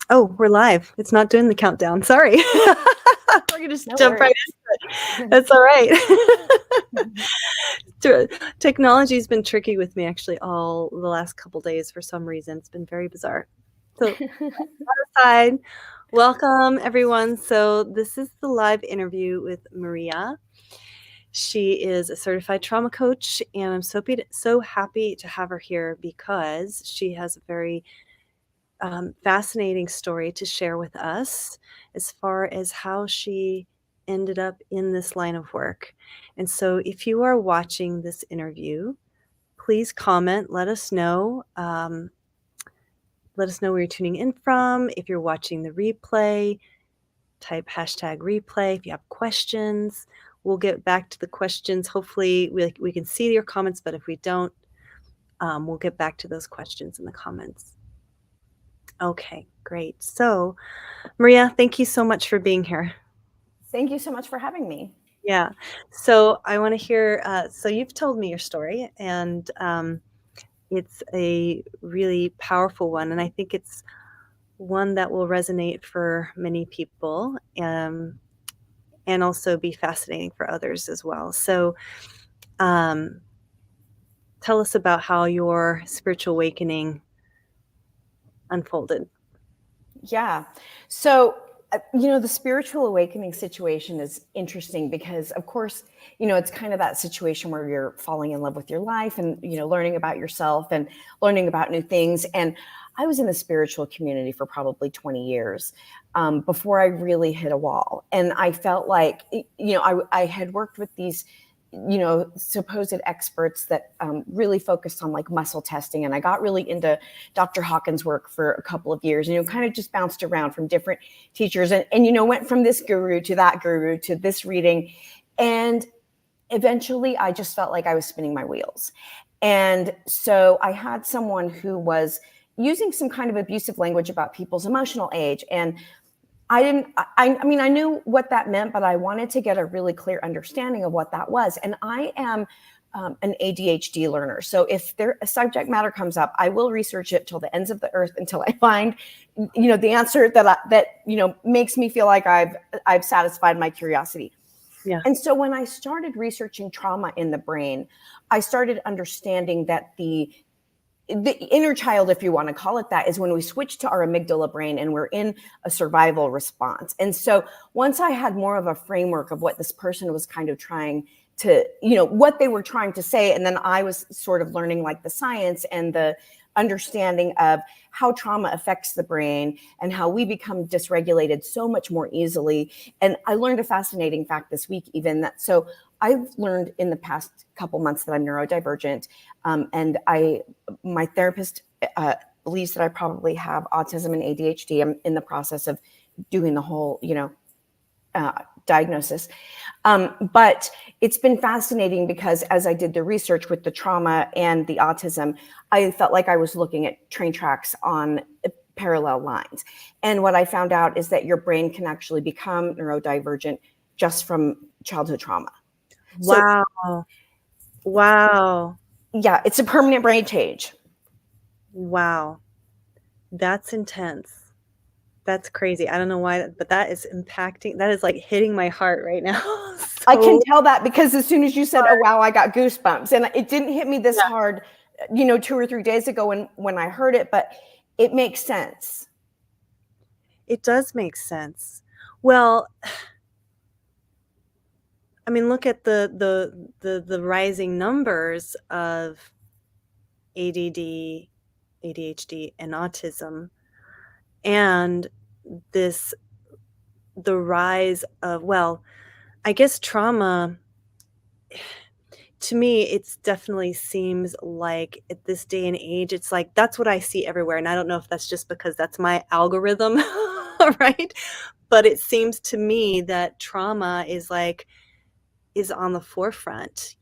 Oh, we're live. It's not doing the countdown. Sorry. We're going to just jump right into it. That's all right. Technology's been tricky with me actually all the last couple days for some reason. It's been very bizarre. So aside, welcome everyone. So this is the live interview with Maria. She is a certified trauma coach, and I'm so happy to have her here because she has a very fascinating story to share with us as far as how she ended up in this line of work. And so if you are watching this interview, please comment, let us know. Let us know where you're tuning in from. If you're watching the replay, type #replay. If you have questions, we'll get back to the questions. Hopefully we can see your comments, but if we don't, we'll get back to those questions in the comments. Okay, great. So, Maria, thank you so much for being here. Thank you so much for having me. Yeah. So I want to hear, so you've told me your story, and it's a really powerful one. And I think it's one that will resonate for many people and also be fascinating for others as well. So tell us about how your spiritual awakening unfolded. Yeah. So, the spiritual awakening situation is interesting because, of course, it's kind of that situation where you're falling in love with your life and, learning about yourself and learning about new things. And I was in the spiritual community for probably 20 years before I really hit a wall. And I felt like, I had worked with these supposed experts that really focused on like muscle testing. And I got really into Dr. Hawkins' work for a couple of years, kind of just bounced around from different teachers and went from this guru to that guru to this reading. And eventually I just felt like I was spinning my wheels. And so I had someone who was using some kind of abusive language about people's emotional age. And I mean, I knew what that meant, but I wanted to get a really clear understanding of what that was. And I am an ADHD learner. So if a subject matter comes up, I will research it till the ends of the earth until I find, the answer that makes me feel like I've satisfied my curiosity. Yeah. And so when I started researching trauma in the brain, I started understanding that the inner child, if you want to call it that, is when we switch to our amygdala brain and we're in a survival response. And so once I had more of a framework of what this person was kind of trying to, what they were trying to say, and then I was sort of learning like the science and the understanding of how trauma affects the brain and how we become dysregulated so much more easily. And I learned a fascinating fact this week, even that. So I've learned in the past couple months that I'm neurodivergent, and my therapist believes that I probably have autism and ADHD. I'm in the process of doing the whole, diagnosis. But it's been fascinating because as I did the research with the trauma and the autism, I felt like I was looking at train tracks on parallel lines. And what I found out is that your brain can actually become neurodivergent just from childhood trauma. Wow. Wow. Yeah, it's a permanent brain change. Wow. That's intense. That's crazy. I don't know why, but that is impacting. That is like hitting my heart right now. So I can tell that because as soon as you said, oh, wow, I got goosebumps. And it didn't hit me this hard, 2 or 3 days ago when I heard it, but it makes sense. It does make sense. Well, I mean, look at the rising numbers of ADD, ADHD, and autism, and the rise of, well, I guess trauma, to me, it's definitely seems like at this day and age, it's like, that's what I see everywhere. And I don't know if that's just because that's my algorithm, right? But it seems to me that trauma is on the forefront,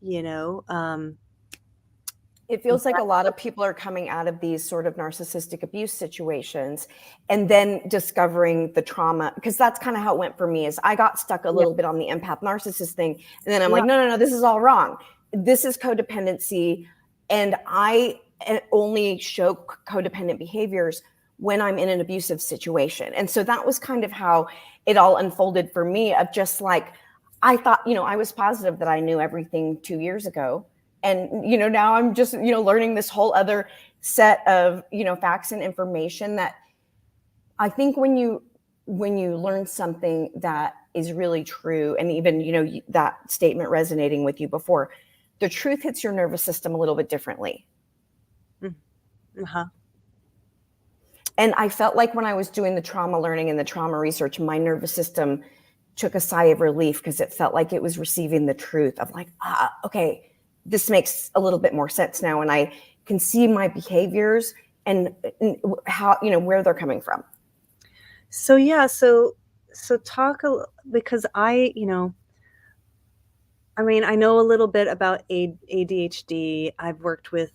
It feels like a lot of people are coming out of these sort of narcissistic abuse situations and then discovering the trauma, because that's kind of how it went for me. Is I got stuck a little bit on the empath narcissist thing. And then I'm like, no, this is all wrong. This is codependency. And I only show codependent behaviors when I'm in an abusive situation. And so that was kind of how it all unfolded for me, of just like, I thought, I was positive that I knew everything 2 years ago. And, now I'm just, learning this whole other set of, facts and information that I think when you learn something that is really true, and even, that statement resonating with you before, the truth hits your nervous system a little bit differently. Uh-huh. And I felt like when I was doing the trauma learning and the trauma research, my nervous system took a sigh of relief, because it felt like it was receiving the truth of like, okay, this makes a little bit more sense now. And I can see my behaviors and how, where they're coming from. So yeah, so talk because I mean, I know a little bit about ADHD. I've worked with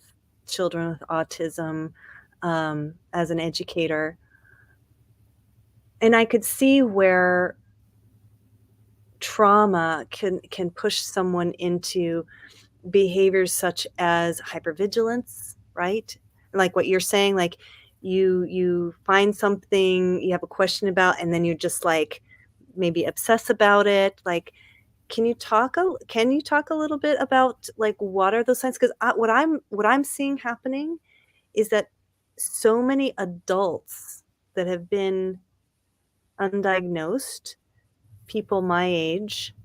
children with autism as an educator, and I could see where trauma can push someone into behaviors such as hypervigilance, right? Like what you're saying, like you find something you have a question about, and then you just like maybe obsess about it. Like, can you talk a little bit about like what are those signs? Because what I'm seeing happening is that so many adults that have been undiagnosed, people my age,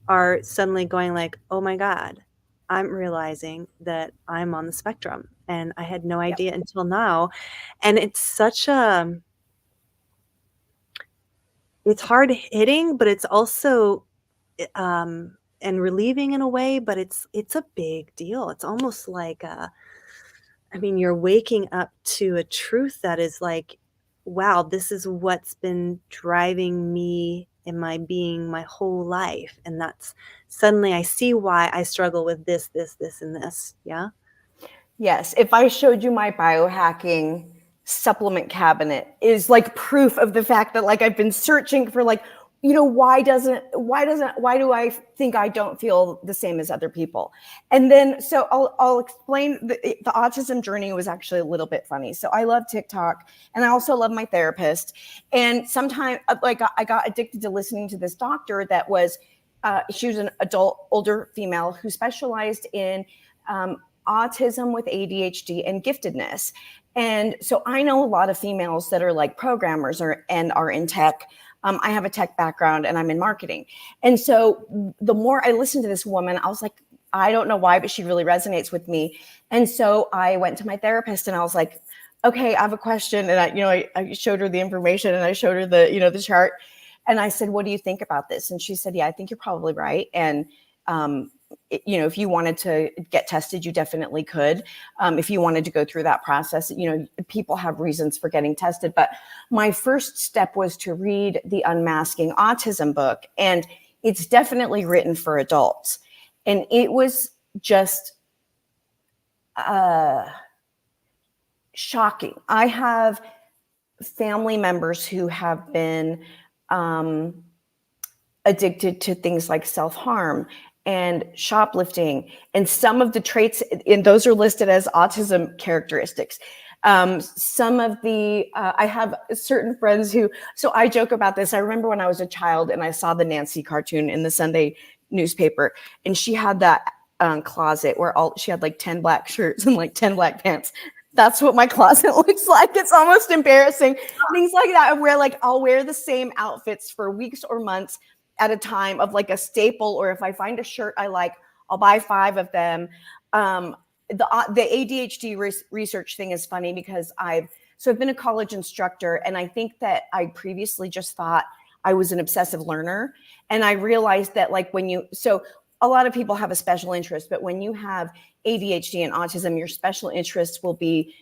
are suddenly going like, "Oh my God, I'm realizing that I'm on the spectrum, and I had no Yep. idea until now." And it's such a it's hard hitting, but it's also and relieving in a way, but it's a big deal. It's almost like I mean, you're waking up to a truth that is like, wow, this is what's been driving me in my being my whole life. And that's suddenly I see why I struggle with this, and this. Yeah. Yes. If I showed you my biohacking supplement cabinet, is like proof of the fact that like I've been searching for like, why do I think I don't feel the same as other people? And then, so I'll explain the autism journey was actually a little bit funny. So I love TikTok, and I also love my therapist. And sometimes like I got addicted to listening to this doctor that was, she was an adult, older female who specialized in, autism with ADHD and giftedness. And so I know a lot of females that are like programmers and are in tech. I have a tech background and I'm in marketing. And so the more I listened to this woman, I was like, I don't know why, but she really resonates with me. And so I went to my therapist and I was like, okay, I have a question. And I showed her the information and I showed her the chart. And I said, what do you think about this? And she said, yeah, I think you're probably right. And, if you wanted to get tested, you definitely could. If you wanted to go through that process, people have reasons for getting tested. But my first step was to read the Unmasking Autism book. And it's definitely written for adults. And it was just shocking. I have family members who have been addicted to things like self-harm and shoplifting, and some of the traits, and those are listed as autism characteristics. Some of the, I have certain friends who, so I joke about this. I remember when I was a child and I saw the Nancy cartoon in the Sunday newspaper, and she had that closet where she had like 10 black shirts and like 10 black pants. That's what my closet looks like. It's almost embarrassing. Things like that, where like I'll wear the same outfits for weeks or months at a time of like a staple, or if I find a shirt I like, I'll buy 5 of them. The ADHD research thing is funny because I've been a college instructor, and I think that I previously just thought I was an obsessive learner. And I realized that like so a lot of people have a special interest, but when you have ADHD and autism, your special interests will be,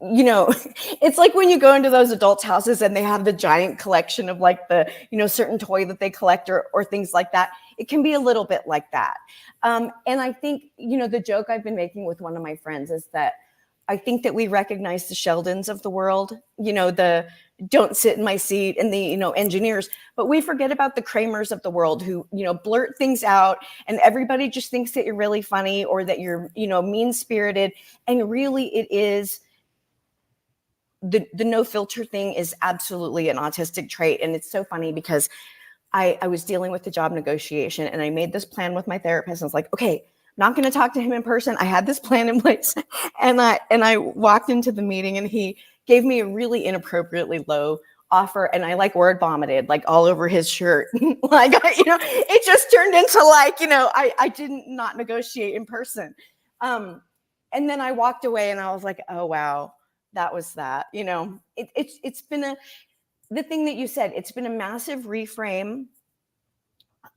it's like when you go into those adults' houses and they have the giant collection of like the, certain toy that they collect or things like that. It can be a little bit like that. And I think, the joke I've been making with one of my friends is that I think that we recognize the Sheldons of the world, the don't sit in my seat and the, engineers, but we forget about the Kramers of the world who, blurt things out and everybody just thinks that you're really funny or that you're, mean spirited. And really it is the no filter thing is absolutely an autistic trait. And it's so funny because I was dealing with the job negotiation, and I made this plan with my therapist. I was like, okay, not going to talk to him in person. I had this plan in place, and I walked into the meeting, and he gave me a really inappropriately low offer, and I like word vomited like all over his shirt. Like, it just turned into like, I didn't not negotiate in person. And then I walked away, and I was like, oh wow, that was that. It's been the thing that you said, it's been a massive reframe.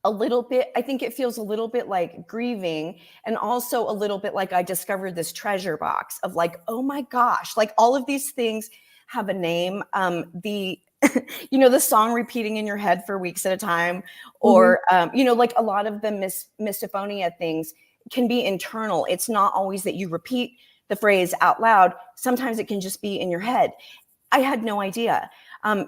A little bit, I think it feels a little bit like grieving, and also a little bit like I discovered this treasure box of like, oh my gosh, like all of these things have a name. The the song repeating in your head for weeks at a time, or like a lot of the misophonia things can be internal. It's not always that you repeat the phrase out loud. Sometimes it can just be in your head. I had no idea.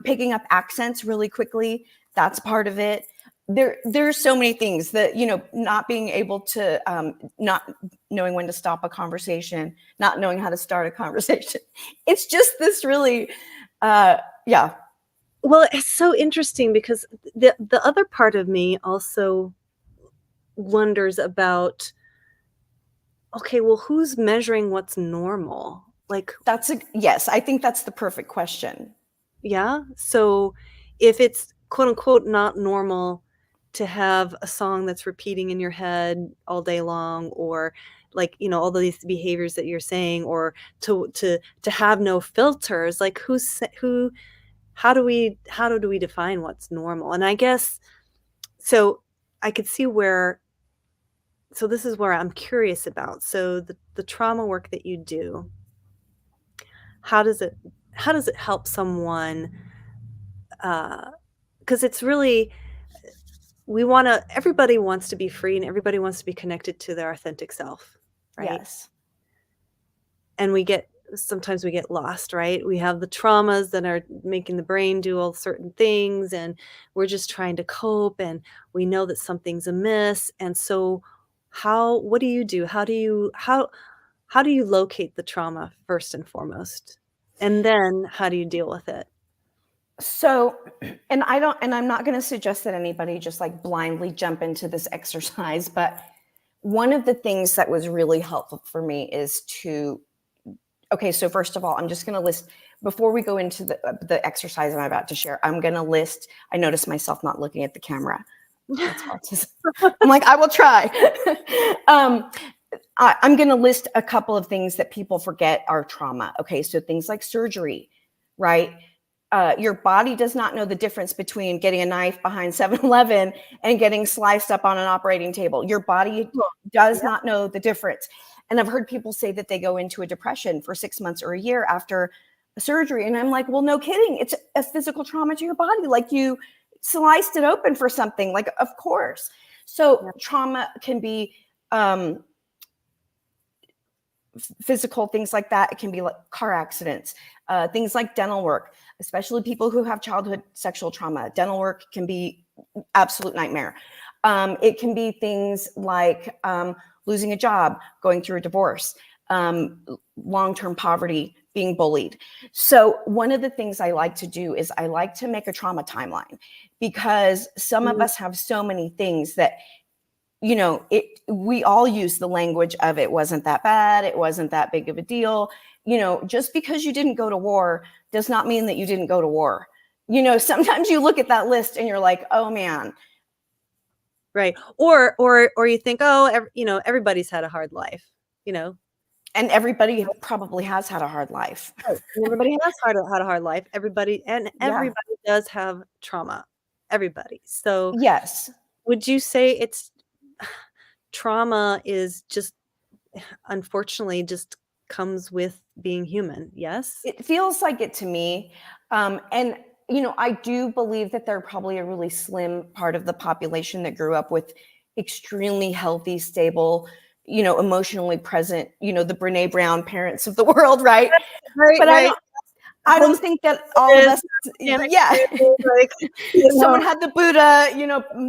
Picking up accents really quickly, that's part of it. There's so many things that, not being able to, not knowing when to stop a conversation, not knowing how to start a conversation. It's just this really, yeah. Well, it's so interesting because the other part of me also wonders about, okay, well, who's measuring what's normal? Like, yes, I think that's the perfect question. yeah. So if it's quote unquote not normal to have a song that's repeating in your head all day long, or like, all these behaviors that you're saying, or to have no filters, like how do we define what's normal? And I guess, so I could see so this is where I'm curious about. So the trauma work that you do, how does it help someone? Because it's really, everybody wants to be free, and everybody wants to be connected to their authentic self, right? Yes. And sometimes we get lost, right? We have the traumas that are making the brain do all certain things, and we're just trying to cope, and we know that something's amiss. And so what do you do? How do you locate the trauma first and foremost? And then how do you deal with it? So, and I'm not going to suggest that anybody just like blindly jump into this exercise, but one of the things that was really helpful for me is okay, so first of all, I'm just going to list, before we go into the exercise I'm about to share, I'm going to list, I noticed myself not looking at the camera. I'm like, I will try. I'm going to list a couple of things that people forget are trauma. Okay, so things like surgery, right? Your body does not know the difference between getting a knife behind 7-Eleven and getting sliced up on an operating table. Your body does not know the difference. And I've heard people say that they go into a depression for 6 months or a year after a surgery. And I'm like, well, no kidding. It's a physical trauma to your body. Like, you sliced it open for something, like, of course. So trauma can be physical, things like that. It can be like car accidents, things like dental work, especially people who have childhood sexual trauma. Dental work can be absolute nightmare. It can be things like losing a job, going through a divorce, long-term poverty, being bullied. So one of the things I like to do is I like to make a trauma timeline, because some of us have so many things that, we all use the language of it wasn't that bad, it wasn't that big of a deal. Just because you didn't go to war does not mean that you didn't go to war. Sometimes you look at that list and you're like, oh man. Right. Or you think, oh, everybody's had a hard life, And everybody probably has had a hard life. Right. Everybody has had a hard life. Everybody does have trauma. Everybody. So yes. Would you say trauma is just, unfortunately, just comes with being human? Yes. It feels like it to me. And I do believe that there are probably a really slim part of the population that grew up with extremely healthy, stable, emotionally present, the Brene Brown parents of the world, right? Right, but right. I don't think that all of us, someone had the Buddha,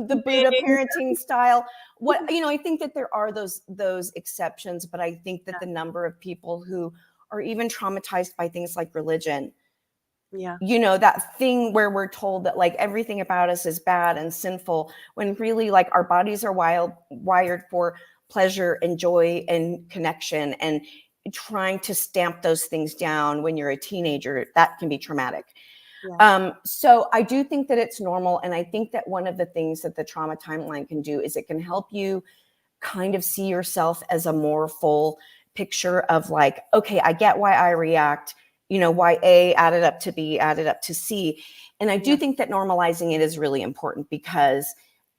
the Buddha parenting style. I think that there are those exceptions, but I think that the number of people who are even traumatized by things like religion. Yeah. That thing where we're told that like everything about us is bad and sinful, when really like our bodies are wired for pleasure and joy and connection, and trying to stamp those things down when you're a teenager, that can be traumatic. Yeah. So I do think that it's normal. And I think that one of the things that the trauma timeline can do is it can help you kind of see yourself as a more full picture of like, okay, I get why I react, why A added up to B added up to C. And I do Yeah. think that normalizing it is really important, because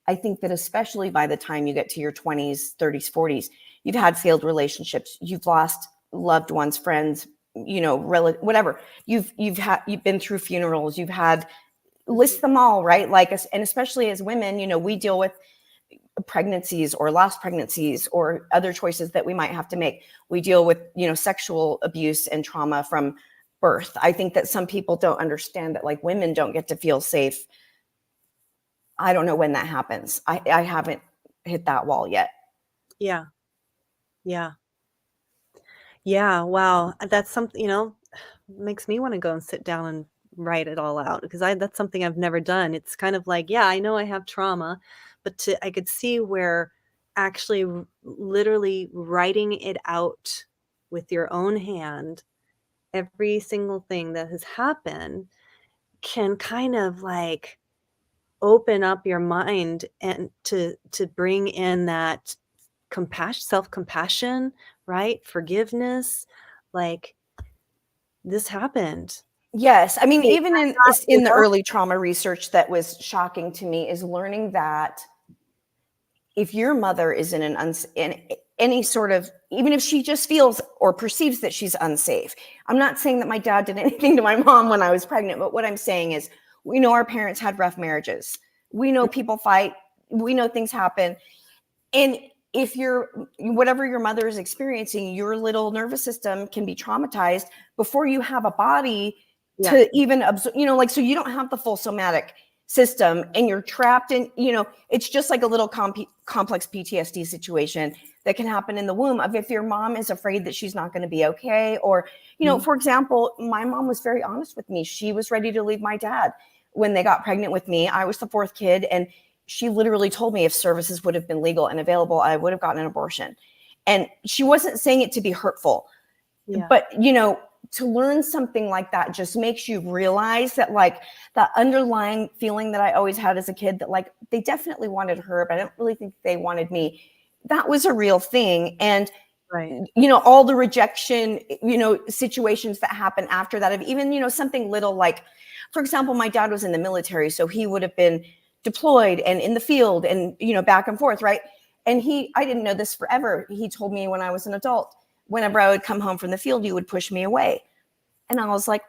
I think that especially by the time you get to your 20s, 30s, 40s, you've had failed relationships, you've lost loved ones, friends, whatever. You've been through funerals, you've had, list them all, right? Like, and especially as women, we deal with pregnancies or lost pregnancies or other choices that we might have to make. We deal with, sexual abuse and trauma from birth. I think that some people don't understand that like women don't get to feel safe. I don't know when that happens. I haven't hit that wall yet. Yeah. Yeah. Yeah. Wow. That's something, makes me want to go and sit down and write it all out, because that's something I've never done. It's kind of like, yeah, I know I have trauma, but I could see where actually literally writing it out with your own hand, every single thing that has happened, can kind of like open up your mind and to bring in that compassion, self-compassion, right? Forgiveness, like, this happened. Yes. I mean, Hey, even I'm in not, in the early trauma research that was shocking to me is learning that if your mother is in any sort of, even if she just feels or perceives that she's unsafe. I'm not saying that my dad did anything to my mom when I was pregnant, but what I'm saying is we know our parents had rough marriages. We know people fight. We know things happen. And if whatever your mother is experiencing, your little nervous system can be traumatized before you have a body yeah, to even absorb, like, so you don't have the full somatic system and you're trapped in, it's just like a little complex PTSD situation that can happen in the womb of if your mom is afraid that she's not going to be okay. Or, mhm, for example, my mom was very honest with me. She was ready to leave my dad when they got pregnant with me. I was the fourth kid, and she literally told me if services would have been legal and available, I would have gotten an abortion. And she wasn't saying it to be hurtful, yeah, but to learn something like that just makes you realize that like that underlying feeling that I always had as a kid, that like they definitely wanted her, but I don't really think they wanted me. That was a real thing. And right, all the rejection, situations that happen after that, of even, something little like, for example, my dad was in the military, so he would have been deployed and in the field and, back and forth, right? And I didn't know this forever. He told me when I was an adult, whenever I would come home from the field, you would push me away. And I was like,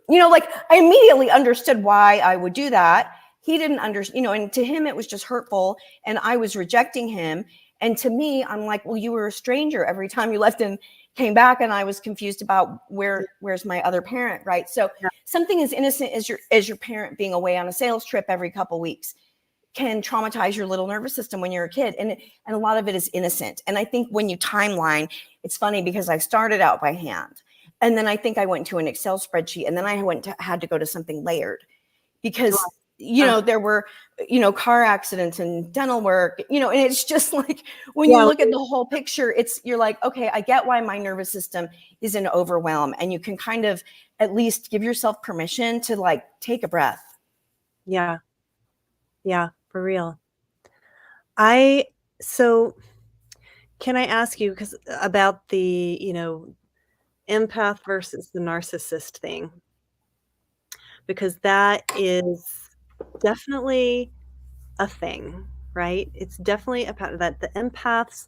like I immediately understood why I would do that. He didn't understand, and to him, it was just hurtful. And I was rejecting him. And to me, I'm like, well, you were a stranger every time you left and came back. And I was confused about where's my other parent, right? So yeah, something as innocent as your parent being away on a sales trip every couple weeks can traumatize your little nervous system when you're a kid. And a lot of it is innocent. And I think when you timeline, it's funny because I started out by hand. And then I think I went to an Excel spreadsheet, and then I had to go to something layered sure, because, uh, there were, car accidents and dental work, and it's just like, when you yeah, look at the whole picture, you're like, okay, I get why my nervous system is in overwhelm. And you can kind of at least give yourself permission to like take a breath. yeah, yeah, for real. I so can I ask you, because about the, empath versus the narcissist thing, because that is definitely a thing, right? It's definitely about that the empaths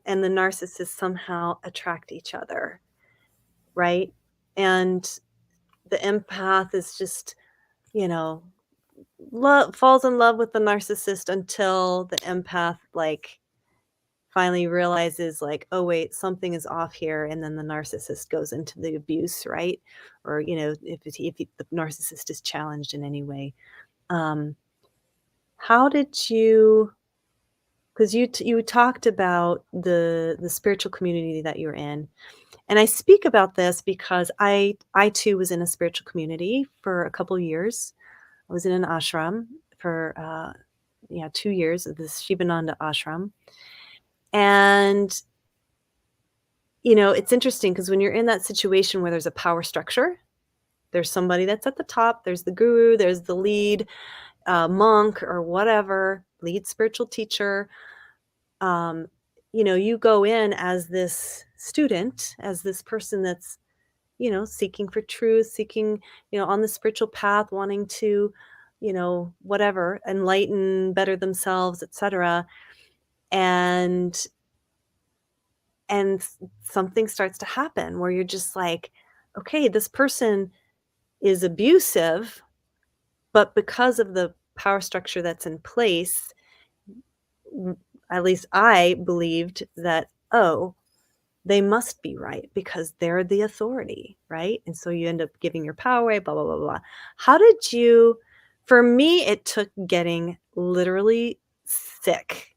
and the narcissists somehow attract each other, right? And the empath is just, you know, falls in love with the narcissist until the empath like finally realizes like, oh wait, something is off here, and then the narcissist goes into the abuse, right? Or if the narcissist is challenged in any way. Um, how did you because you talked about the spiritual community that you're in, and I speak about this because I too was in a spiritual community for a couple years. I was in an ashram for, yeah, 2 years, this Shivananda ashram, and, it's interesting because when you're in that situation where there's a power structure, there's somebody that's at the top, there's the guru, there's the lead, monk or whatever, lead spiritual teacher. um, you go in as this student, as this person that's, seeking for truth, seeking, on the spiritual path, wanting to, whatever, enlighten, better themselves, etc. And something starts to happen where you're just like, okay, this person is abusive, but because of the power structure that's in place, at least I believed that, oh, they must be right because they're the authority, right? And so you end up giving your power away, blah, blah, blah, blah. How did you, for me, it took getting literally sick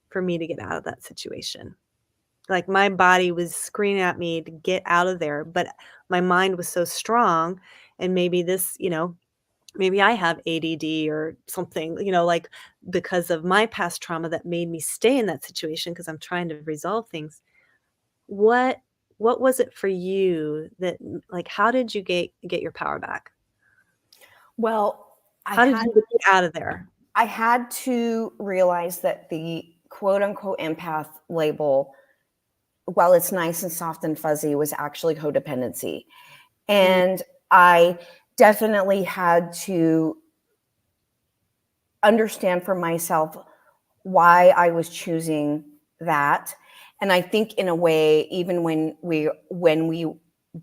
for me to get out of that situation. Like my body was screaming at me to get out of there, but my mind was so strong. And maybe this, maybe I have ADD or something, like because of my past trauma that made me stay in that situation because I'm trying to resolve things. What what was it for you that like, how did you get your power back? Well, I How did had you get out of there? I had to realize that the quote unquote empath label, while it's nice and soft and fuzzy, was actually codependency. Mm, And I definitely had to understand for myself why I was choosing that. And I think in a way, even when we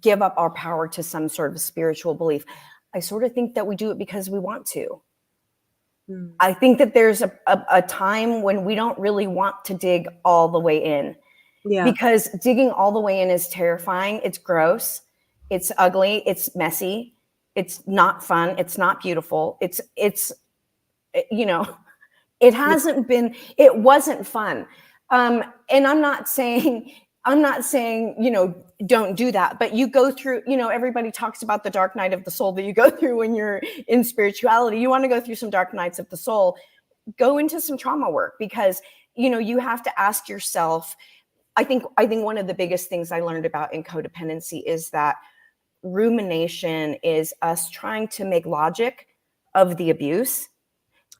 give up our power to some sort of spiritual belief, I sort of think that we do it because we want to. mm. I think that there's a time when we don't really want to dig all the way in, Yeah, because digging all the way in is terrifying. It's gross. It's ugly. It's messy. It's not fun. It's not beautiful. It's you know, yeah, it wasn't fun. And I'm not saying, don't do that, but you go through, everybody talks about the dark night of the soul that you go through when you're in spirituality. You want to go through some dark nights of the soul, go into some trauma work, because, you have to ask yourself. I think one of the biggest things I learned about in codependency is that rumination is us trying to make logic of the abuse,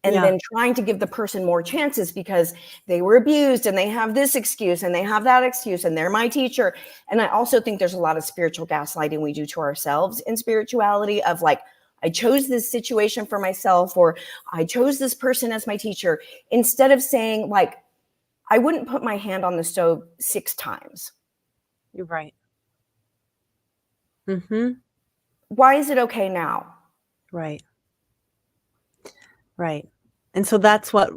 and yeah, then trying to give the person more chances because they were abused and they have this excuse and they have that excuse and they're my teacher. And I also think there's a lot of spiritual gaslighting we do to ourselves in spirituality, of like, I chose this situation for myself, or I chose this person as my teacher, instead of saying, like, I wouldn't put my hand on the stove 6 times. you're right. Mhm. Why is it okay now? Right, right. And so that's what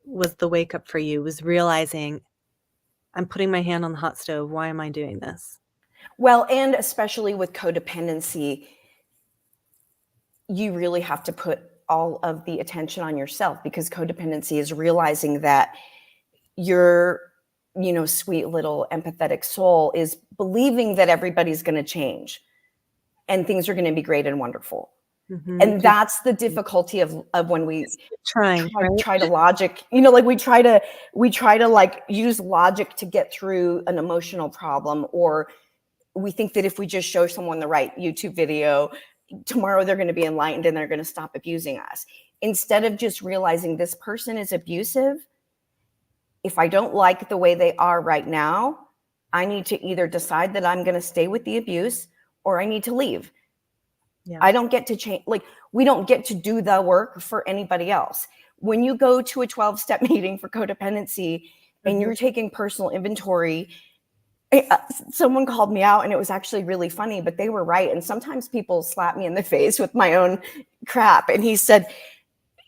was the wake up for you, was realizing, "I'm putting my hand on the hot stove. Why am I doing this?" Well, and especially with codependency, you really have to put all of the attention on yourself, because codependency is realizing that your, sweet little empathetic soul is believing that everybody's going to change and things are going to be great and wonderful. Mhm. And that's the difficulty of when we Just keep trying, right? try to logic, like we try to like use logic to get through an emotional problem, or we think that if we just show someone the right YouTube video, tomorrow they're going to be enlightened and they're going to stop abusing us, instead of just realizing this person is abusive. If I don't like the way they are right now, I need to either decide that I'm going to stay with the abuse, or I need to leave. Yeah. I don't get to change. Like, we don't get to do the work for anybody else. When you go to a 12-step meeting for codependency and Mhm. you're taking personal inventory, someone called me out and it was actually really funny, but they were right. And sometimes people slap me in the face with my own crap. And he said,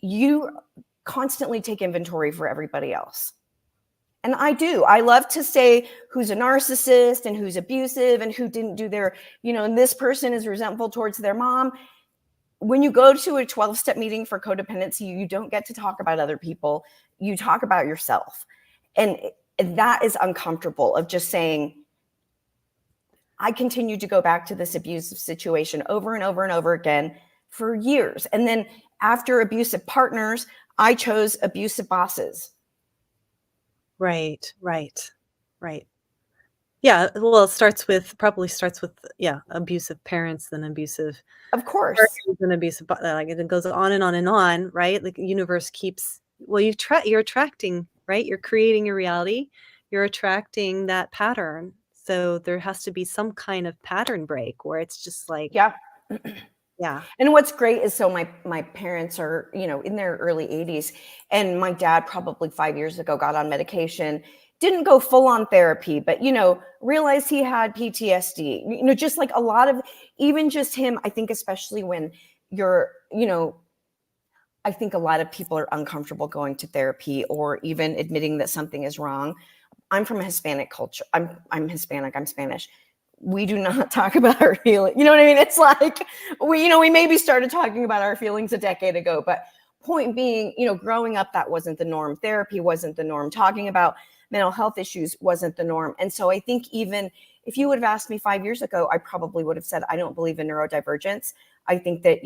you constantly take inventory for everybody else. And I do. I love to say who's a narcissist and who's abusive and who didn't do their, and this person is resentful towards their mom. when you go to a 12-step meeting for codependency, you don't get to talk about other people. You talk about yourself. And that is uncomfortable, of just saying, I continued to go back to this abusive situation over and over and over again for years. And then after abusive partners, I chose abusive bosses. Right, right, right. Yeah, well, probably starts with, yeah, abusive parents, then abusive Of course. partners, and abusive like, it goes on and on, right? Like, the universe keeps well, you're attracting, right? You're creating your reality, you're attracting that pattern, so there has to be some kind of pattern break where it's just like Yeah. yeah, And what's great is, so my parents are, in their early 80s, and my dad probably 5 years ago got on medication, didn't go full on therapy, but realized he had PTSD. Just like a lot of, even just him, I think, especially when you're, I think a lot of people are uncomfortable going to therapy or even admitting that something is wrong. I'm from a Hispanic culture. I'm Hispanic. I'm Spanish. We do not talk about our feelings. You know what I mean? It's like we maybe started talking about our feelings a decade ago, but point being, growing up, that wasn't the norm. Therapy wasn't the norm. Talking about mental health issues wasn't the norm. And so I think, even if you would have asked me 5 years ago, I probably would have said, I don't believe in neurodivergence. I think that,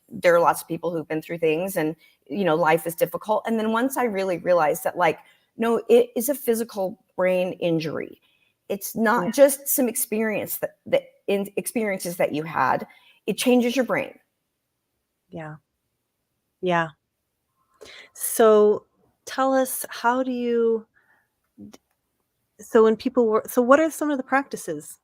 there are lots of people who've been through things, and, life is difficult. And then once I really realized that, like, no, it is a physical brain injury. It's yeah, not just some experiences that you had. It changes your brain. yeah, yeah. So, tell us, how do you so when people work so what are some of the practices?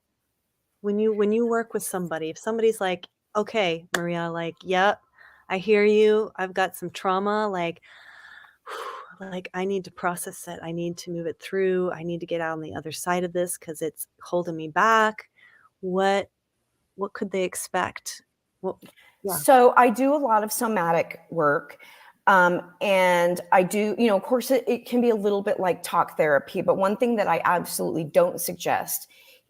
When you work with somebody, if somebody's like, "Okay, Maria, like, yep, I hear you. I've got some trauma, like, I need to process it. I need to move it through. I need to get out on the other side of this because it's holding me back." What what could they expect? What yeah. So I do a lot of somatic work. And I do, of course, it can be a little bit like talk therapy, but one thing that I absolutely don't suggest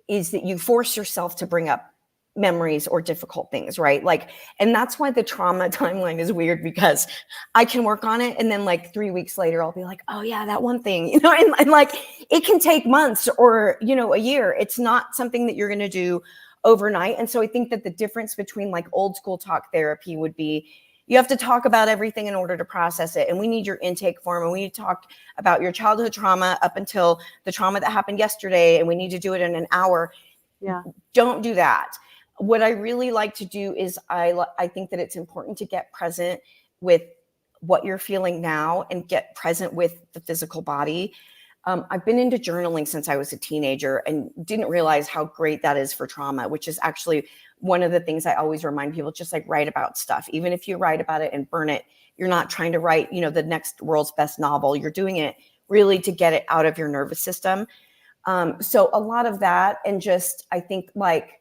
is that you force yourself to bring up memories or difficult things, right? Like, and that's why the trauma timeline is weird, because I can work on it, and then like 3 weeks later, I'll be like, oh yeah, that one thing, and like, it can take months or, a year. It's not something that you're going to do overnight. And so I think that the difference between like old school talk therapy would be, you have to talk about everything in order to process it. And we need your intake form, and we need to talk about your childhood trauma up until the trauma that happened yesterday, and we need to do it in an hour. Yeah. Don't do that. What I really like to do is, I think that it's important to get present with what you're feeling now and get present with the physical body. I've been into journaling since I was a teenager and didn't realize how great that is for trauma, which is actually one of the things I always remind people, just like, write about stuff. Even if you write about it and burn it, you're not trying to write, the next world's best novel. You're doing it really to get it out of your nervous system. So a lot of that, and just, I think, like,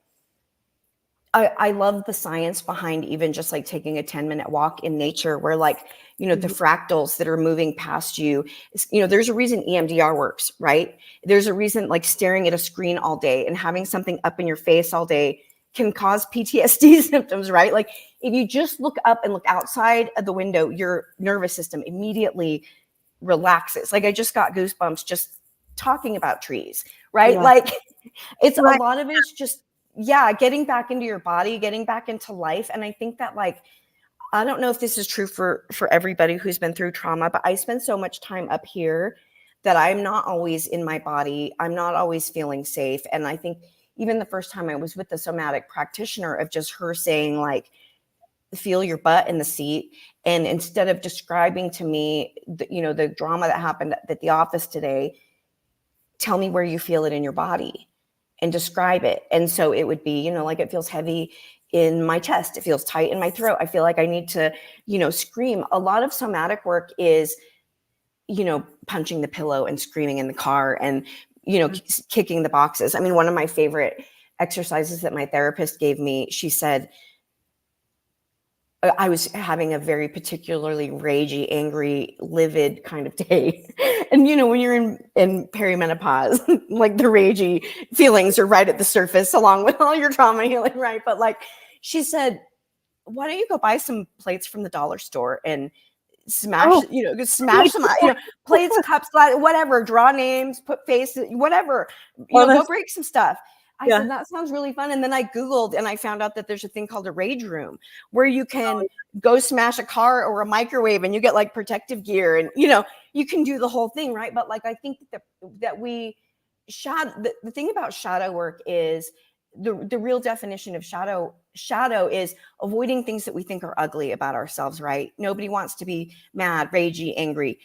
I love the science behind even just like taking a 10-minute walk in nature, where, like, the Mhm. fractals that are moving past you, there's a reason EMDR works, right? There's a reason, like, staring at a screen all day and having something up in your face all day can cause PTSD symptoms, right? Like, if you just look up and look outside of the window, your nervous system immediately relaxes. Like, I just got goosebumps just talking about trees, right? Yeah. Like, it's, a Right. lot of it's just, yeah, getting back into your body, getting back into life. And I think that, like, I don't know if this is true for everybody who's been through trauma, but I spend so much time up here that I'm not always in my body. I'm not always feeling safe. And I think even the first time I was with the somatic practitioner, of just her saying, like, feel your butt in the seat. And instead of describing to me, the drama that happened at the office today, tell me where you feel it in your body and describe it. And so it would be, like, it feels heavy in my chest. It feels tight in my throat. I feel like I need to, scream. A lot of somatic work is, punching the pillow and screaming in the car and, kicking the boxes. I mean, one of my favorite exercises that my therapist gave me, she said, I was having a very particularly ragey, angry, livid kind of day. And, when you're in perimenopause, like, the ragey feelings are right at the surface along with all your trauma healing, right? But, like, she said, why don't you go buy some plates from the dollar store and smash, Oh, smash some, plates, cups, whatever, draw names, put faces, whatever, oh, go that's break some stuff. I yeah. said, that sounds really fun. And then I Googled and I found out that there's a thing called a rage room where you can go smash a car or a microwave and you get like protective gear and, you can do the whole thing. Right. But like, I think that we the thing about shadow work is the real definition of shadow is avoiding things that we think are ugly about ourselves, right? Nobody wants to be mad, ragey, angry.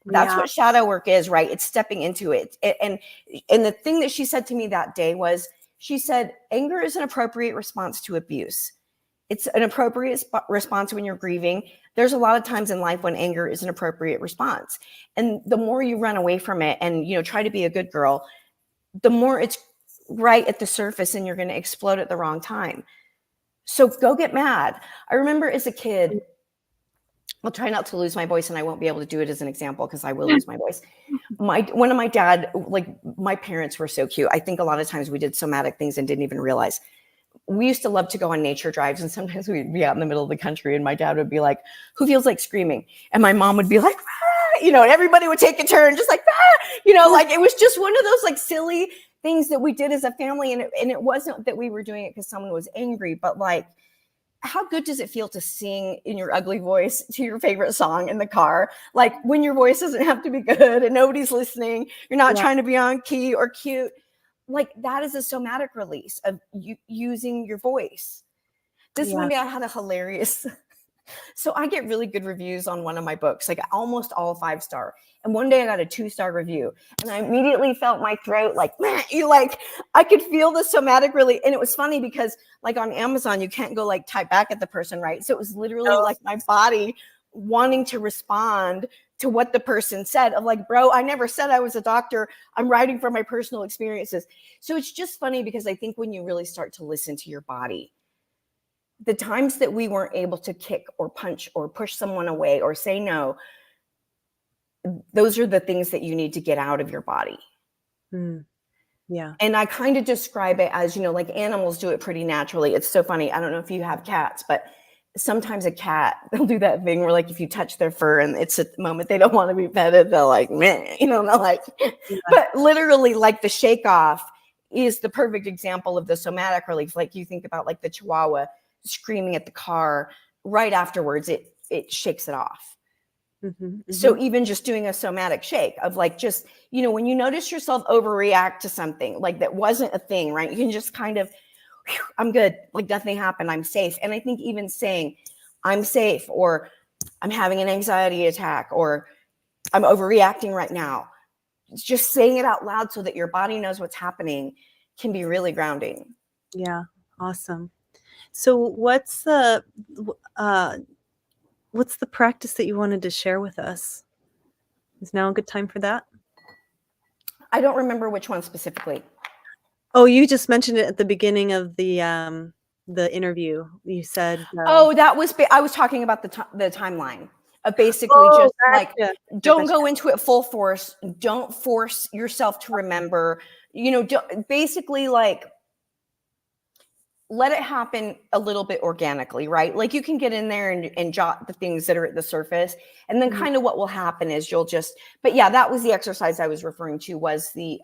That's Yeah. what shadow work is, right? It's stepping into it. And the thing that she said to me that day was, she said, anger is an appropriate response to abuse. It's an appropriate response when you're grieving. There's a lot of times in life when anger is an appropriate response. And the more you run away from it and, try to be a good girl, the more it's right at the surface and you're going to explode at the wrong time. So go get mad. I remember as a kid, I'll try not to lose my voice, and I won't be able to do it as an example because I will lose my voice. One of my dad, like my parents were so cute. I think a lot of times we did somatic things and didn't even realize. We used to love to go on nature drives, and sometimes we'd be out in the middle of the country and my dad would be like, who feels like screaming? And my mom would be like, ah! And everybody would take a turn just like, ah! Like it was just one of those like silly things that we did as a family. And it wasn't that we were doing it because someone was angry, but like, how good does it feel to sing in your ugly voice to your favorite song in the car? Like when your voice doesn't have to be good and nobody's listening, you're not trying to be on key or cute. Like that is a somatic release of you using your voice. This one day I had a hilarious. So I get really good reviews on one of my books, like almost all 5-star. And one day I got a 2-star review and I immediately felt my throat like I could feel the somatic really. And it was funny because like on Amazon, you can't go like type back at the person, right? So it was literally like my body wanting to respond to what the person said of like, bro, I never said I was a doctor. I'm writing from my personal experiences. So it's just funny because I think when you really start to listen to your body, the times that we weren't able to kick or punch or push someone away or say no, those are the things that you need to get out of your body. Yeah. And I kind of describe it as, like animals do it pretty naturally. It's so funny. I don't know if you have cats, but sometimes a cat, they'll do that thing where like if you touch their fur and it's a moment they don't want to be petted, they're like, meh, they're like, but literally like the shake off is the perfect example of the somatic relief. Like you think about like the Chihuahua screaming at the car right afterwards, it shakes it off. So even just doing a somatic shake of like, just, when you notice yourself overreact to something like that wasn't a thing, right? You can just kind of, I'm good. Like nothing happened. I'm safe. And I think even saying I'm safe, or I'm having an anxiety attack, or I'm overreacting right now, just saying it out loud so that your body knows what's happening can be really grounding. Yeah. Awesome. So what's the practice that you wanted to share with us? Is now a good time for that? I don't remember which one specifically. Oh, you just mentioned it at the beginning of the interview. You said that was I was talking about the timeline of basically just like don't go into it full force. Don't force yourself to remember, basically like let it happen a little bit organically, right? Like you can get in there and jot the things that are at the surface. And then kind of what will happen is you'll just, but yeah, that was the exercise I was referring to was the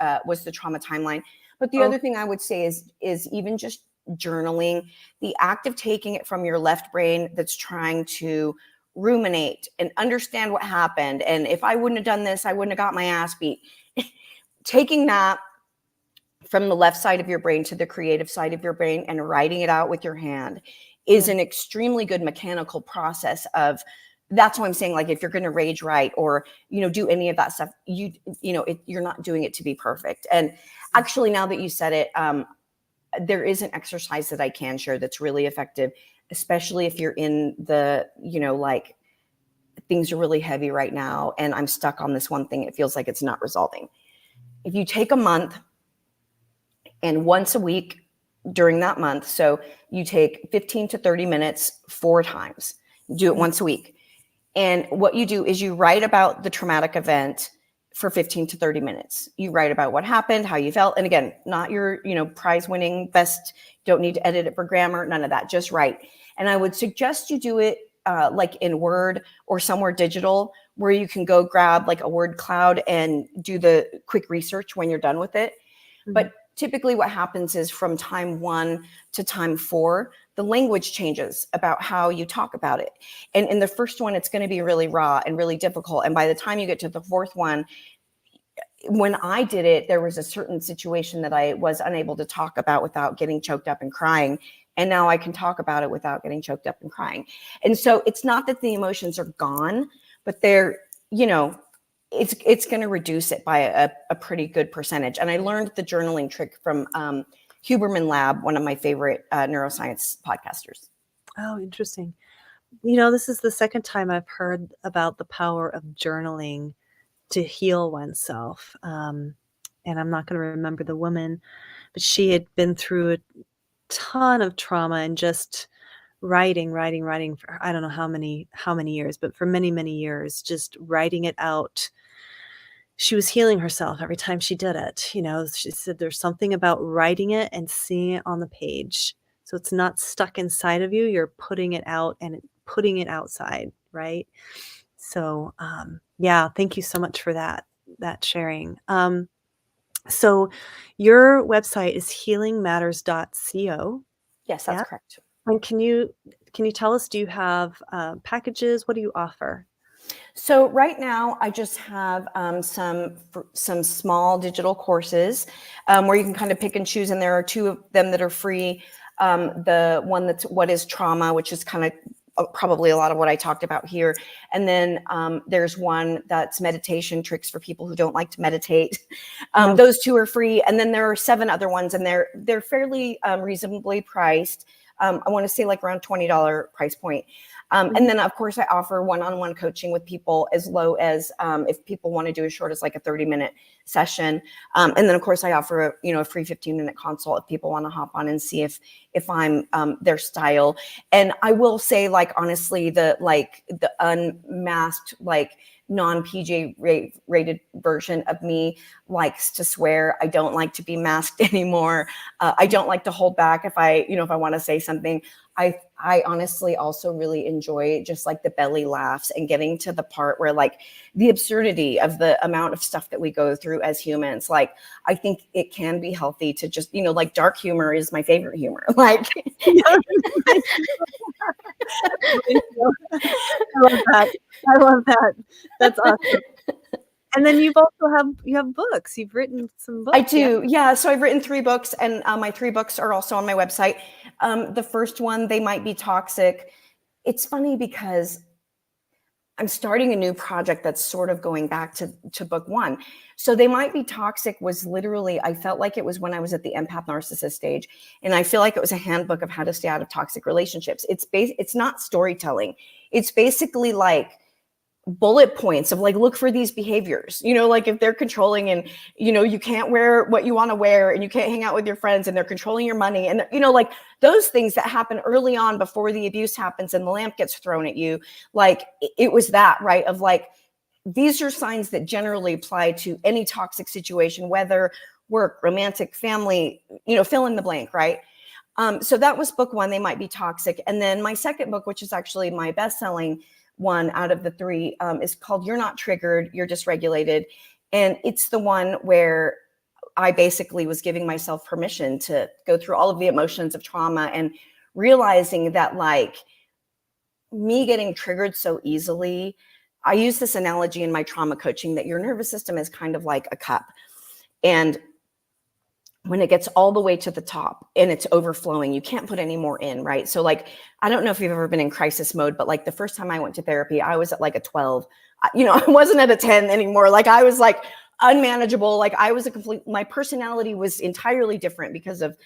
trauma timeline. But the other thing I would say is even just journaling, the act of taking it from your left brain that's trying to ruminate and understand what happened. And if I wouldn't have done this, I wouldn't have got my ass beat. Taking that from the left side of your brain to the creative side of your brain and writing it out with your hand is an extremely good mechanical process of, that's why I'm saying, like, if you're going to rage write or, do any of that stuff, you're not doing it to be perfect. And actually, now that you said it, there is an exercise that I can share that's really effective, especially if you're in the, like things are really heavy right now and I'm stuck on this one thing. It feels like it's not resolving. If you take a month and once a week during that month, so you take 15 to 30 minutes 4 times, do it once a week. And what you do is you write about the traumatic event for 15 to 30 minutes. You write about what happened, how you felt. And again, not your, prize winning best, don't need to edit it for grammar, none of that, just write. And I would suggest you do it like in Word or somewhere digital where you can go grab like a word cloud and do the quick research when you're done with it. Mm-hmm. But typically what happens is from time 1 to time 4, the language changes about how you talk about it. And in the first one, it's going to be really raw and really difficult. And by the time you get to the fourth one, when I did it, there was a certain situation that I was unable to talk about without getting choked up and crying. And now I can talk about it without getting choked up and crying. And so it's not that the emotions are gone, but they're, it's going to reduce it by a pretty good percentage. And I learned the journaling trick from Huberman Lab, one of my favorite neuroscience podcasters. Oh, interesting. This is the second time I've heard about the power of journaling to heal oneself. And I'm not going to remember the woman, but she had been through a ton of trauma and just writing for, I don't know how many years, but for many, many years, just writing it out. She was healing herself every time she did it. She said there's something about writing it and seeing it on the page. So it's not stuck inside of you. You're putting it out and putting it outside, right? So, yeah, thank you so much for that sharing. So your website is healingmatters.co. Yes, that's correct. And can you tell us, do you have packages? What do you offer? So right now I just have some small digital courses where you can kind of pick and choose. And there are 2 of them that are free. The one that's What is Trauma, which is kind of probably a lot of what I talked about here. And then there's one that's meditation tricks for people who don't like to meditate. Those 2 are free. And then there are 7 other ones, and they're fairly reasonably priced. I want to say like around $20 price point. And then of course I offer one-on-one coaching with people as low as if people want to do as short as like a 30-minute session. And then of course I offer a free 15-minute consult if people want to hop on and see if I'm their style. And I will say, like, honestly, the unmasked, like non-PJ rated version of me likes to swear. I don't like to be masked anymore. I don't like to hold back if I want to say something. I honestly also really enjoy just like the belly laughs and getting to the part where like the absurdity of the amount of stuff that we go through as humans. Like, I think it can be healthy to just, like dark humor is my favorite humor. Like, I love that. That's awesome. And then you have books. You've written some books. I do. Yeah. So I've written 3 books, and my 3 books are also on my website. The first one, They Might Be Toxic. It's funny because I'm starting a new project that's sort of going back to book 1. So They Might Be Toxic was literally, I felt like it was when I was at the empath narcissist stage. And I feel like it was a handbook of how to stay out of toxic relationships. It's not storytelling. It's basically like bullet points of like, look for these behaviors, like if they're controlling and, you can't wear what you want to wear and you can't hang out with your friends and they're controlling your money. And, like those things that happen early on before the abuse happens and the lamp gets thrown at you. Like it was that, right? Of like, these are signs that generally apply to any toxic situation, whether work, romantic, family, fill in the blank, right? So that was book 1, They Might Be Toxic. And then my second book, which is actually my best-selling one out of the 3, is called You're Not Triggered, You're Dysregulated. And it's the one where I basically was giving myself permission to go through all of the emotions of trauma and realizing that, like, me getting triggered so easily, I use this analogy in my trauma coaching that your nervous system is kind of like a cup. And when it gets all the way to the top and it's overflowing, you can't put any more in, right? So like, I don't know if you've ever been in crisis mode, but like the first time I went to therapy, I was at like a 12, I wasn't at a 10 anymore. Like I was like unmanageable. Like I was my personality was entirely different because of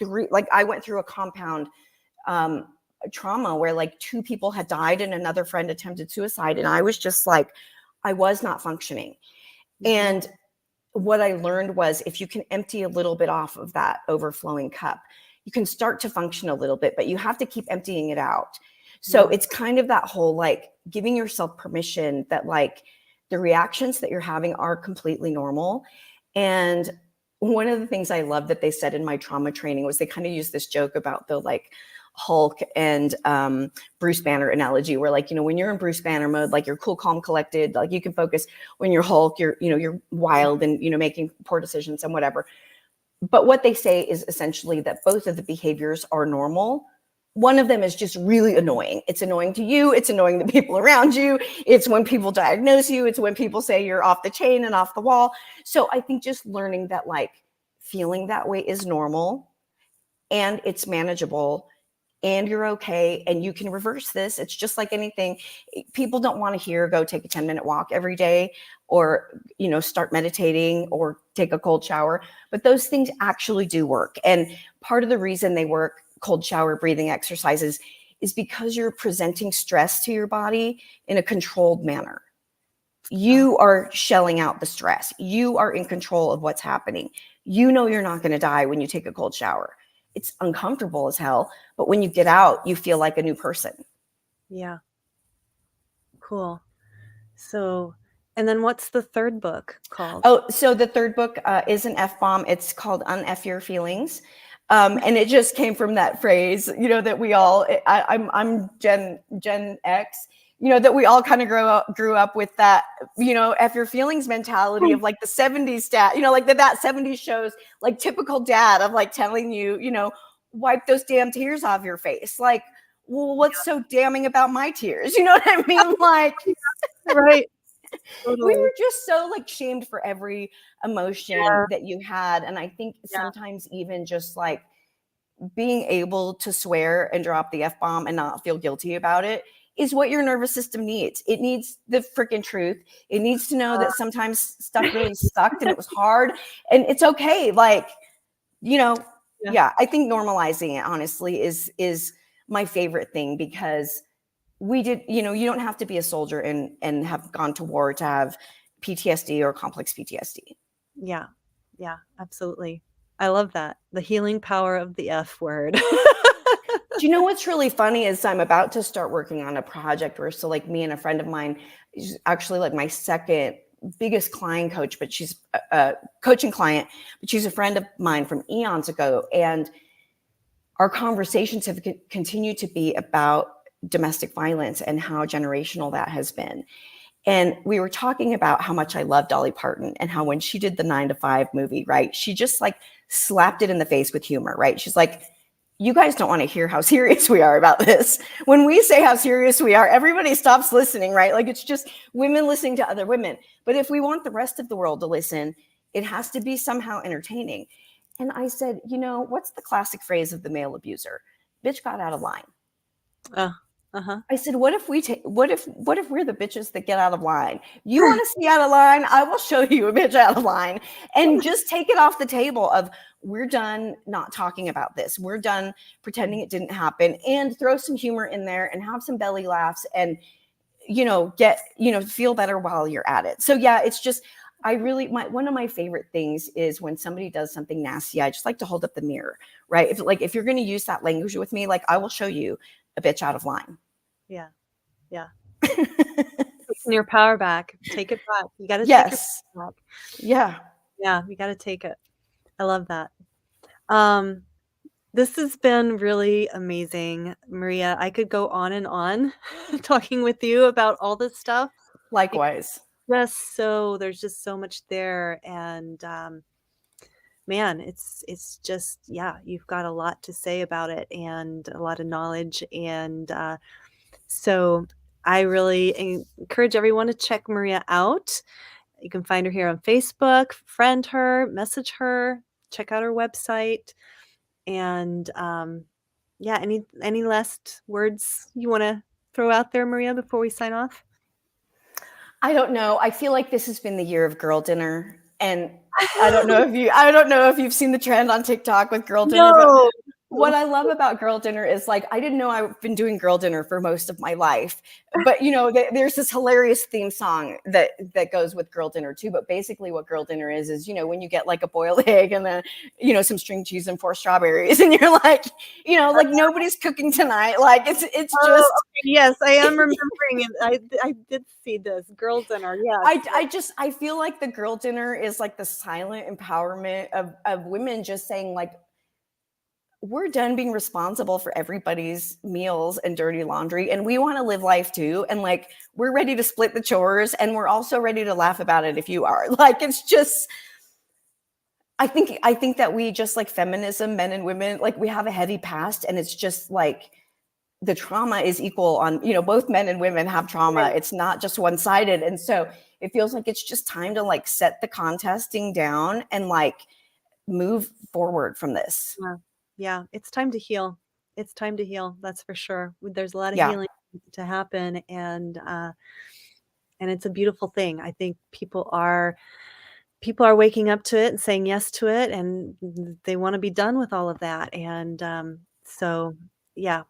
like I went through a compound trauma where like 2 people had died and another friend attempted suicide. And I was just like, I was not functioning. And what I learned was if you can empty a little bit off of that overflowing cup, you can start to function a little bit, but you have to keep emptying it out. So it's kind of that whole like giving yourself permission that like the reactions that you're having are completely normal. And one of the things I love that they said in my trauma training was they kind of used this joke about the like Hulk and Bruce Banner analogy, where like, when you're in Bruce Banner mode, like you're cool, calm, collected, like you can focus. When you're Hulk, you're wild and, making poor decisions and whatever. But what they say is essentially that both of the behaviors are normal. One of them is just really annoying. It's annoying to you. It's annoying to people around you. It's when people diagnose you. It's when people say you're off the chain and off the wall. So I think just learning that like feeling that way is normal and it's manageable and you're okay and you can reverse this. It's just like anything. People don't want to hear go take a 10-minute walk every day or, start meditating or take a cold shower. But those things actually do work. And part of the reason they work, cold shower, breathing exercises, is because you're presenting stress to your body in a controlled manner. You are shelling out the stress. You are in control of what's happening. You're not going to die when you take a cold shower. It's uncomfortable as hell, but when you get out, you feel like a new person. Yeah. Cool. So, and then what's the third book called? Oh, so the third book is an F-bomb. It's called Unf Your Feelings. And it just came from that phrase, that we all, I'm Gen X, that we all kind of grew up with that, F your feelings mentality of like the 70s dad, like that 70s shows, like typical dad of like telling you, wipe those damn tears off your face. Like, well, what's so damning about my tears? You know what I mean? Like, right. We were just so like shamed for every emotion that you had. And I think sometimes even just like being able to swear and drop the F-bomb and not feel guilty about it is what your nervous system needs. It needs the freaking truth. It needs to know that sometimes stuff really sucked and it was hard and it's okay. Like, I think normalizing it honestly is my favorite thing because we did, you don't have to be a soldier and have gone to war to have PTSD or complex PTSD. Yeah. Yeah, absolutely. I love that. The healing power of the F word. Do you know what's really funny is I'm about to start working on a project where so like me and a friend of mine is actually like my second biggest client coach, but she's a coaching client, but she's a friend of mine from eons ago. And our conversations have continued to be about domestic violence and how generational that has been. And we were talking about how much I love Dolly Parton and how when she did the 9 to 5 movie, right, she just like slapped it in the face with humor, right? She's like, you guys don't want to hear how serious we are about this. When we say how serious we are, everybody stops listening, right? Like it's just women listening to other women. But if we want the rest of the world to listen, it has to be somehow entertaining. And I said, what's the classic phrase of the male abuser? Bitch got out of line. I said, what if we're the bitches that get out of line? You want to see out of line? I will show you a bitch out of line and just take it off the table of we're done not talking about this. We're done pretending it didn't happen and throw some humor in there and have some belly laughs and, feel better while you're at it. So yeah, it's just, one of my favorite things is when somebody does something nasty, I just like to hold up the mirror, right? If you're going to use that language with me, like I will show you a bitch out of line. Yeah. Yeah. Taking your power back. Take it back. You got to take your power back. Yeah. Yeah. You got to take it. I love that. This has been really amazing, Maria. I could go on and on talking with you about all this stuff. Likewise. There's just so much there. And, man, it's just, you've got a lot to say about it and a lot of knowledge. And, so I really encourage everyone to check Maria out. You can find her here on Facebook, friend her, message her, check out her website. And any last words you want to throw out there, Maria, before we sign off? I don't know. I feel like this has been the year of girl dinner. And I don't know if you've seen the trend on TikTok with girl dinner. No. what I love about girl dinner is like, I didn't know I've been doing girl dinner for most of my life, but there's this hilarious theme song that goes with girl dinner too. But basically what girl dinner is, when you get like a boiled egg and then, some string cheese and 4 strawberries and you're like, like nobody's cooking tonight. Like it's Oh, just, okay, yes, I am remembering it. I did see this girl dinner. Yes. I feel like the girl dinner is like the silent empowerment of women just saying like, we're done being responsible for everybody's meals and dirty laundry, and we want to live life too, and like we're ready to split the chores, and we're also ready to laugh about it if you are. Like it's just, I think that we just like feminism, men and women, like we have a heavy past, and it's just like the trauma is equal on, both men and women have trauma. Right. It's not just one-sided. And so it feels like it's just time to like set the contesting down and like move forward from this. Yeah. Yeah, it's time to heal. It's time to heal, that's for sure. There's a lot of Yeah. healing to happen, and it's a beautiful thing. I think people are waking up to it and saying yes to it, and they wanna be done with all of that, and, so, yeah.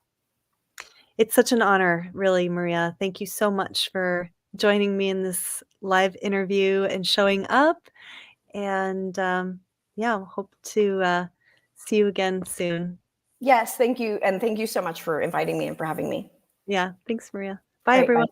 It's such an honor, really, Maria. Thank you so much for joining me in this live interview and showing up, and, yeah, hope to, see you again soon. Yes. Thank you. And thank you so much for inviting me and for having me. Yeah, thanks, Maria. Bye, All right. Bye. everyone.